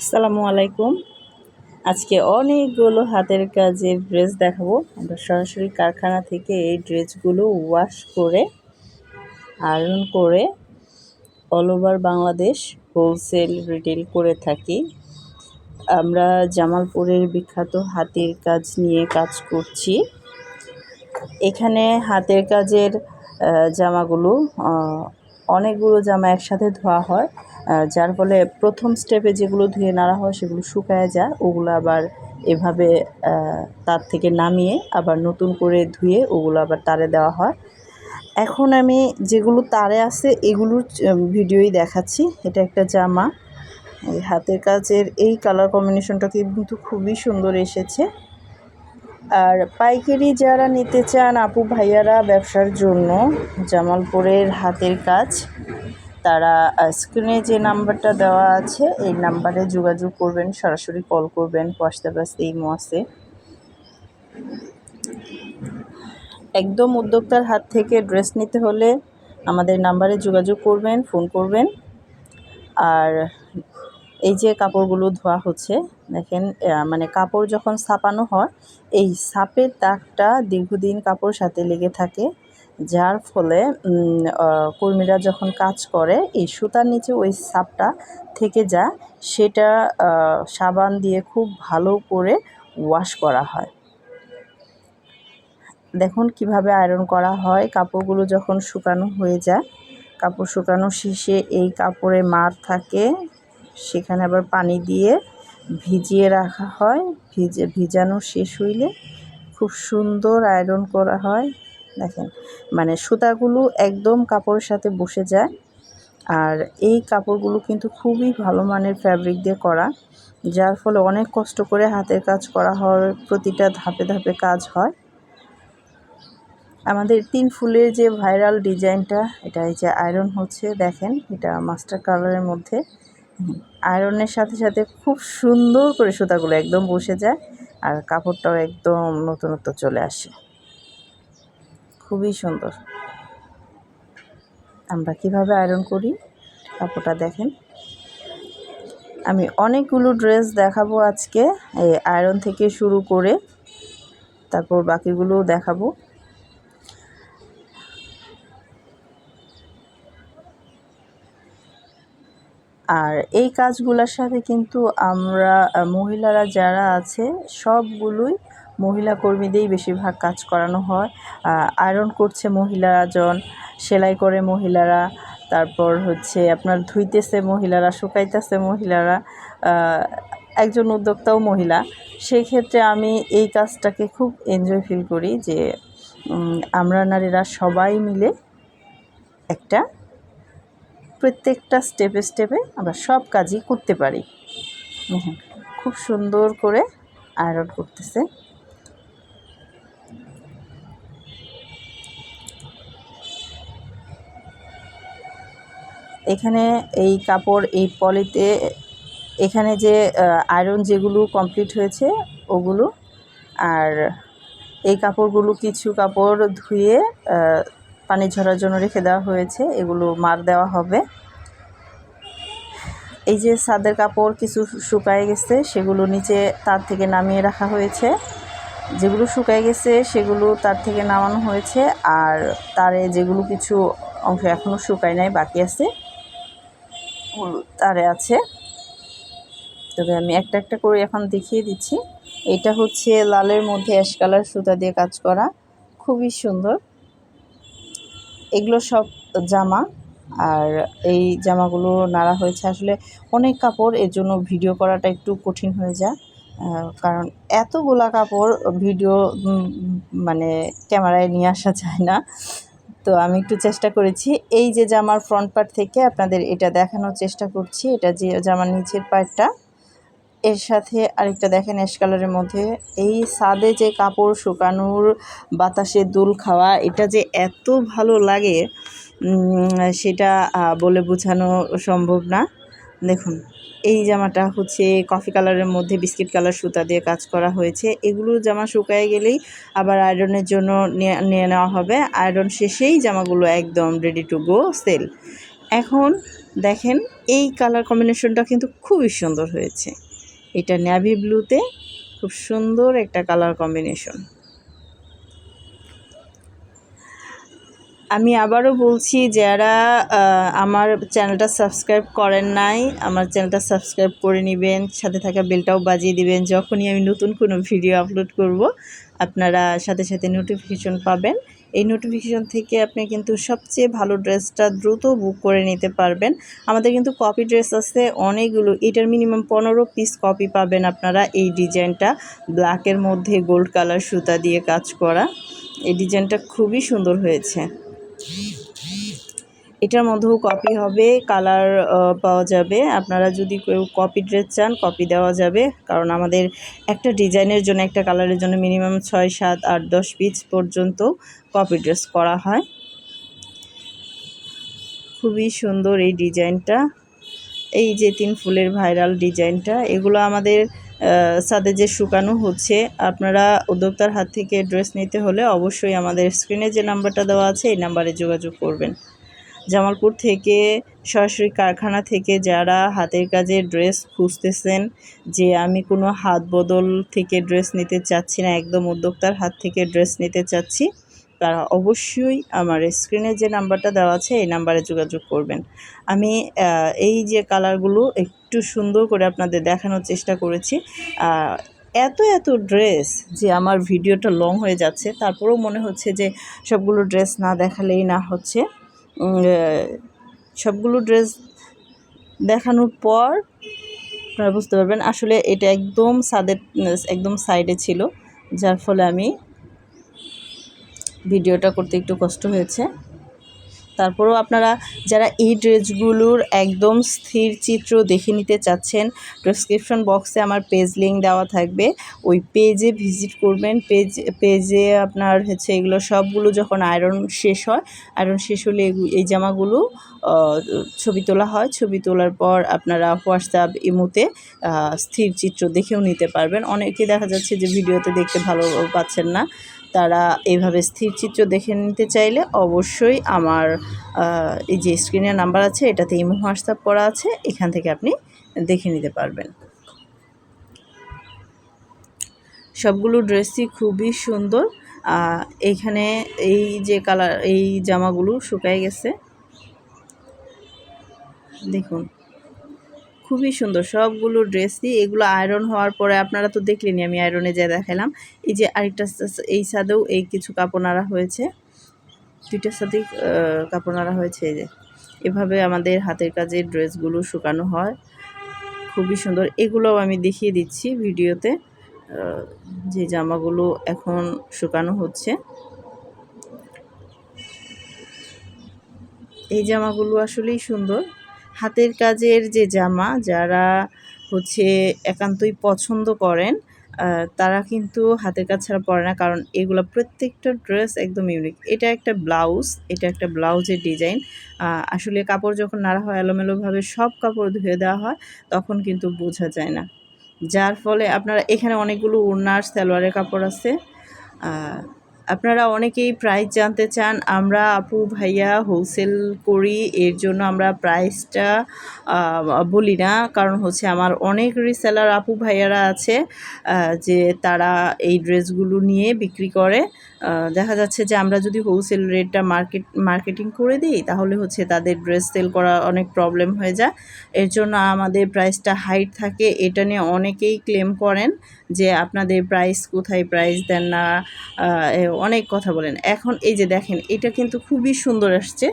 আসসালামু আলাইকুম। আজকে অনেকগুলো হাতের কাজের ড্রেস দেখাবো। আমরা সরাসরি কারখানা থেকে এই ড্রেসগুলো ওয়াশ করে আয়রন করে all over Bangladesh wholesale retail করে থাকি। আমরা জামালপুরের বিখ্যাত হাতের কাজ নিয়ে কাজ করছি। এখানে হাতের কাজের জামাগুলো অনেকগুলো জামা একসাথে ধোয়া হয়, যার ফলে প্রথম স্টেপে যেগুলো ধুয়ে নাড়া হয় সেগুলো শুকায় যায়। ওগুলো আবার এভাবে তার থেকে নামিয়ে আবার নতুন করে ধুয়ে ওগুলো আবার তারে দেওয়া হয়। এখন আমি যেগুলো তারে আছে এগুলোর ভিডিওই দেখাচ্ছি। এটা একটা জামা, এই হাতের কাজের এই কালার কম্বিনেশনটা কিন্তু খুবই সুন্দর এসেছে। আর পাইকারি যারা নিতে চান আপু ভাইয়ারা ব্যবসার জন্য জামালপুরের হাতের কাজ, তারা স্ক্রিনে যে নাম্বারটা দেওয়া আছে এই নাম্বারে যোগাযোগ করবেন, সরাসরি কল করবেন, হোয়াটসঅ্যাপ আছে, ইমো আছে। একদম উদ্যোক্তার হাত থেকে ড্রেস নিতে হলে আমাদের নাম্বারে যোগাযোগ করবেন, ফোন করবেন। আর এই যে কাপড়গুলো ধোয়া হচ্ছে দেখেন, মানে কাপড় যখন ছাপানো হয় এই ছাপের দাগটা দীর্ঘদিন কাপড়ের সাথে লেগে থাকে, যার ফলে কর্মীরা যখন কাজ করে এই সুতার নিচে ওই ছাপটা থেকে যায়, সেটা সাবান দিয়ে খুব ভালো করে ওয়াশ করা হয়। দেখুন কিভাবে আয়রন করা হয়। কাপড়গুলো যখন শুকানো হয়ে যায়, কাপড় শুকানো শেষে এই কাপড়ে মার থাকে, সেখানে আবার পানি দিয়ে ভিজিয়ে রাখা হয়। ভিজানো শেষ হইলে খুব সুন্দর আয়রন করা হয়। দেখেন, মানে সুতাগুলো একদম কাপড়ের সাথে বসে যায়। আর এই কাপড়গুলো কিন্তু খুবই ভালো মানের ফ্যাব্রিক দিয়ে করা, যার ফলে অনেক কষ্ট করে হাতের কাজ করা হয়, প্রতিটা ধাপে ধাপে কাজ হয়। আমাদের 3 ফুলের যে ভাইরাল ডিজাইনটা, এটা এই যে আয়রন হচ্ছে, দেখেন এটা মাস্টার কালারের মধ্যে। আয়রনের সাথে সাথে খুব সুন্দর করে সুতাগুলো একদম বসে যায় আর কাপড়টাও একদম নতুনত্ব চলে আসে, খুবই সুন্দর। আমরা কিভাবে আয়রন করি কাপড়টা দেখেন। আমি অনেকগুলো ড্রেস দেখাবো আজকে, এই আয়রন থেকে শুরু করে তারপর বাকিগুলোও দেখাবো। আর এই কাজগুলোর সাথে কিন্তু আমরা মহিলারা যারা আছে সবগুলোই মহিলা কর্মীদেরই বেশিরভাগ কাজ করানো হয়। আয়রন করছে মহিলারা, সেলাই করে মহিলারা, তারপর হচ্ছে আপনার ধুইতেছে মহিলারা, শুকাইতেছে মহিলারা, একজন উদ্যোক্তাও মহিলা। সেই ক্ষেত্রে আমি এই কাজটাকে খুব এনজয় ফিল করি যে আমরা নারীরা সবাই মিলে একটা প্রত্যেকটা স্টেপে স্টেপে আমরা সব কাজই করতে পারি। খুব সুন্দর করে আয়রন করতেছে। এখানে এই কাপড় এই পলিতে, এখানে যে আয়রন যেগুলো কমপ্লিট হয়েছে ওগুলো, আর এই কাপড়গুলো কিছু কাপড় ধুয়ে পানি ঝরার জন্য রেখে দেওয়া হয়েছে, এগুলো মার দেওয়া হবে। এই যে ছাদের কাপড় কিছু শুকায় গেছে, সেগুলো নিচে তার থেকে নামিয়ে রাখা হয়েছে। যেগুলো শুকায় গেছে সেগুলো তার থেকে নামানো হয়েছে, আর তারে যেগুলো কিছু অংশ এখনও শুকায় নাই, বাকি আছে, তারে আছে। তবে আমি একটা একটা করে এখন দেখিয়ে দিচ্ছি। এটা হচ্ছে লালের মধ্যে অ্যাশ কালার সুতা দিয়ে কাজ করা, খুবই সুন্দর। এগুলো সব জামা, আর এই জামাগুলো নাড়া হয়েছে। আসলে অনেক কাপড়, এর জন্য ভিডিও করাটা একটু কঠিন হয়ে যায়, কারণ এতগুলা কাপড় ভিডিও মানে ক্যামেরায় নিয়ে আসা যায় না। তো আমি একটু চেষ্টা করেছি, এই যে জামার ফ্রন্ট পার্ট থেকে আপনাদের এটা দেখানোর চেষ্টা করছি। এটা যে জামার নিচের পার্টটা, এর সাথে আরেকটা দেখেন অ্যাশ কালারের মধ্যে। এই ছাদে যে কাপড় শুকানোর বাতাসে দোল খাওয়া, এটা যে এত ভালো লাগে সেটা বলে বোঝানো সম্ভব না। দেখুন, এই জামাটা হচ্ছে কফি কালারের মধ্যে বিস্কিট কালার সুতা দিয়ে কাজ করা হয়েছে। এগুলো জামা শুকায় গেলেই আবার আয়রনের জন্য নিয়ে নেওয়া হবে। আয়রন শেষেই জামাগুলো একদম রেডি টু গো সেল। এখন দেখেন এই কালার কম্বিনেশনটা কিন্তু খুবই সুন্দর হয়েছে। এটা নেভি ব্লুতে খুব সুন্দর একটা কালার কম্বিনেশন। আমি আবারও বলছি, যারা আমার চ্যানেলটা সাবস্ক্রাইব করেন নাই, আমার চ্যানেলটা সাবস্ক্রাইব করে নেবেন, সাথে থাকা বেলটাও বাজিয়ে দিবেন। যখনই আমি নতুন কোনো ভিডিও আপলোড করব আপনারা সাথে সাথে নোটিফিকেশন পাবেন। এই নোটিফিকেশন থেকে আপনি কিন্তু সবচেয়ে ভালো ড্রেসটা দ্রুত বুক করে নিতে পারবেন। আমাদের কিন্তু কপি ড্রেস আছে অনেকগুলো, এটার মিনিমাম 15 পিস কপি পাবেন আপনারা। এই ডিজাইনটা ব্ল্যাকের মধ্যে গোল্ড কালার সুতা দিয়ে কাজ করা, এই ডিজাইনটা খুবই সুন্দর হয়েছে। এটার মধ্যেও কপি হবে, কালার পাওয়া যাবে। আপনারা যদি কেউ কপি ড্রেস চান কপি দেওয়া যাবে, কারণ আমাদের একটা ডিজাইনের জন্য একটা কালারের জন্য মিনিমাম 6, 7, 8, 10 পিস পর্যন্ত কপি ড্রেস করা হয়। খুবই সুন্দর এই ডিজাইনটা। এই যে 3 ফুলের ভাইরাল ডিজাইনটা, এগুলো আমাদের ছাদে যে শুকানো হচ্ছে। আপনারা উদ্যোক্তার হাত থেকে ড্রেস নিতে হলে অবশ্যই আমাদের স্ক্রিনে যে নাম্বারটা দেওয়া আছে এই নাম্বারে যোগাযোগ করবেন। জামালপুর থেকে সরাসরি কারখানা থেকে যারা হাতের কাজে ড্রেস খুঁজতেছেন, যে আমি কোনো হাত বদল থেকে ড্রেস নিতে চাচ্ছি না, একদম উদ্যোক্তার হাত থেকে ড্রেস নিতে চাচ্ছি, তারা অবশ্যই আমার স্ক্রিনে যে নাম্বারটা দেওয়া আছে এই নাম্বারে যোগাযোগ করবেন। আমি এই যে কালারগুলো একটু সুন্দর করে আপনাদের দেখানোর চেষ্টা করেছি। এত ড্রেস যে আমার ভিডিওটা লং হয়ে যাচ্ছে, তারপরেও মনে হচ্ছে যে সবগুলো ড্রেস না দেখালেই না হচ্ছে। সবগুলো ড্রেস দেখানোর পর আপনারা বুঝতে পারবেন আসলে এটা একদম একদম সাইডে ছিল, যার ফলে আমি ভিডিওটা করতে একটু কষ্ট হয়েছে। তারপরেও আপনারা যারা এই ড্রেসগুলোর একদম স্থির চিত্র দেখে নিতে চাচ্ছেন, ডেসক্রিপশন বক্সে আমার পেজ লিঙ্ক দেওয়া থাকবে, ওই পেজে ভিজিট করবেন। পেজে আপনার হচ্ছে এগুলো সবগুলো যখন আয়রন শেষ হয়, আয়রন শেষ হলে এই জামাগুলো ছবি তোলা হয়। ছবি তোলার পর আপনারা হোয়াটসঅ্যাপ ইমোতে স্থির চিত্র দেখেও নিতে পারবেন। অনেকে দেখা যাচ্ছে যে ভিডিওতে দেখতে ভালো পাচ্ছেন না, তারা এইভাবে স্থির চিত্র দেখে নিতে চাইলে অবশ্যই আমার এই যে স্ক্রিনের নাম্বার আছে এটাতে ইমো হোয়াটসঅ্যাপ করা আছে, এখান থেকে আপনি দেখে নিতে পারবেন। সবগুলো ড্রেসই খুবই সুন্দর। এইখানে এই যে কালার, এই জামাগুলো শুকায় গেছে, দেখুন খুবই সুন্দর সবগুলো ড্রেসই। এগুলো আয়রন হওয়ার পরে আপনারা তো দেখলেনি, আমি আয়রনে যা দেখালাম। এই যে আরেকটা এই ছাদেও এই কিছু কাপড় নাড়া হয়েছে, দুইটার সাথেই কাপড় নাড়া হয়েছে। এই যে এভাবে আমাদের হাতের কাজের ড্রেসগুলো শুকানো হয়, খুবই সুন্দর। এগুলোও আমি দেখিয়ে দিচ্ছি ভিডিওতে, যে জামাগুলো এখন শুকানো হচ্ছে। এই জামাগুলো আসলেই সুন্দর হাতের কাজের যে জামা, যারা হচ্ছে একান্তই পছন্দ করেন তারা কিন্তু হাতের কাজ ছাড়া পরে না, কারণ এগুলো প্রত্যেকটা ড্রেস একদম ইউনিক। এটা একটা ব্লাউজ, এটা একটা ব্লাউজের ডিজাইন। আসলে কাপড় যখন নাড়া হয় এলোমেলোভাবে সব কাপড় ধুয়ে দেওয়া হয়, তখন কিন্তু বোঝা যায় না, যার ফলে আপনারা এখানে অনেকগুলো ওড়নার সালোয়ারের কাপড় আছে। আপনারা অনেকেই প্রাইস জানতে চান, আমরা আপু ভাইয়া হোলসেল করি, এর জন্য আমরা প্রাইসটা বলি না, কারণ হচ্ছে আমার অনেক রিসেলার আপু ভাইয়ারা আছে যে তারা এই ড্রেসগুলো নিয়ে বিক্রি করে। দেখা যাচ্ছে যে আমরা যদি হোলসেল রেটটা মার্কেটিং করে দিই তাহলে হচ্ছে তাদের ড্রেস সেল করা অনেক প্রবলেম হয়ে যায়। এর জন্য আমাদের প্রাইসটা হাইট থাকে, এটা নিয়ে অনেকেই ক্লেম করেন যে আপনাদের প্রাইস কোথায়, প্রাইস দেন না, অনেক কথা বলেন। এখন এই যে দেখেন এটা কিন্তু খুবই সুন্দর আসছে।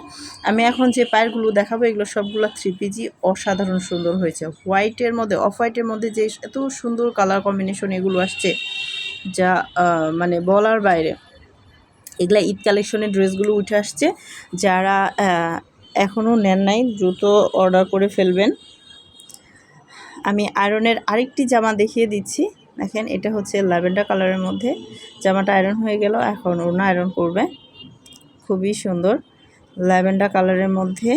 আমি এখন যে পায়েরগুলো দেখাবো এগুলো সবগুলো 3PG, অসাধারণ সুন্দর হয়েছে। হোয়াইটের মধ্যে অফ হোয়াইটের মধ্যে যে এত সুন্দর কালার কম্বিনেশন এগুলো আসছে যা মানে বলার বাইরে। এগুলা ঈদ কালেকশনের ড্রেসগুলো উঠে আসছে, যারা এখনও নেন নাই দ্রুত অর্ডার করে ফেলবেন। আমি আয়রনের আরেকটি জামা দেখিয়ে দিচ্ছি। দেখেন এটা হচ্ছে ল্যাভেন্ডার কালারের মধ্যে, জামাটা আয়রন হয়ে গেল, এখন ওড়না আয়রন করবে। খুবই সুন্দর ল্যাভেন্ডার কালারের মধ্যে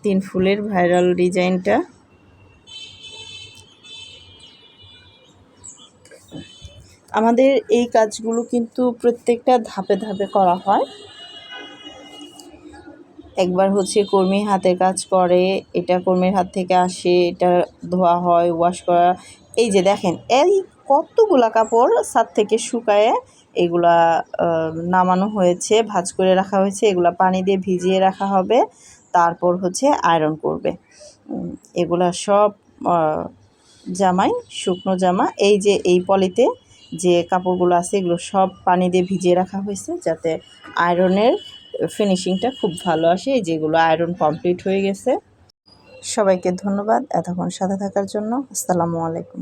3 ফুলের ভাইরাল ডিজাইনটা। আমাদের এই কাজগুলো কিন্তু প্রত্যেকটা ধাপে ধাপে করা হয়। একবার হচ্ছে কর্মী হাতের কাজ করে, এটা কর্মীর হাত থেকে আসে, এটা ধোয়া হয়, ওয়াশ করা। এই যে দেখেন এই কতগুলা কাপড় ছাদ থেকে শুকায়ে এগুলা নামানো হয়েছে, ভাঁজ করে রাখা হয়েছে। এগুলা পানি দিয়ে ভিজিয়ে রাখা হবে, তারপর হচ্ছে আয়রন করবে। এগুলা সব জামাই, শুকনো জামা। এই যে এই পলিতে যে কাপড়গুলো আছে এগুলো সব পানি দিয়ে ভিজিয়ে রাখা হয়েছে যাতে আয়রনের ফিনিশিংটা খুব ভালো আসে। এই যেগুলো আয়রন কমপ্লিট হয়ে গেছে। সবাইকে ধন্যবাদ এতক্ষণ সাথে থাকার জন্য। আসসালামু আলাইকুম।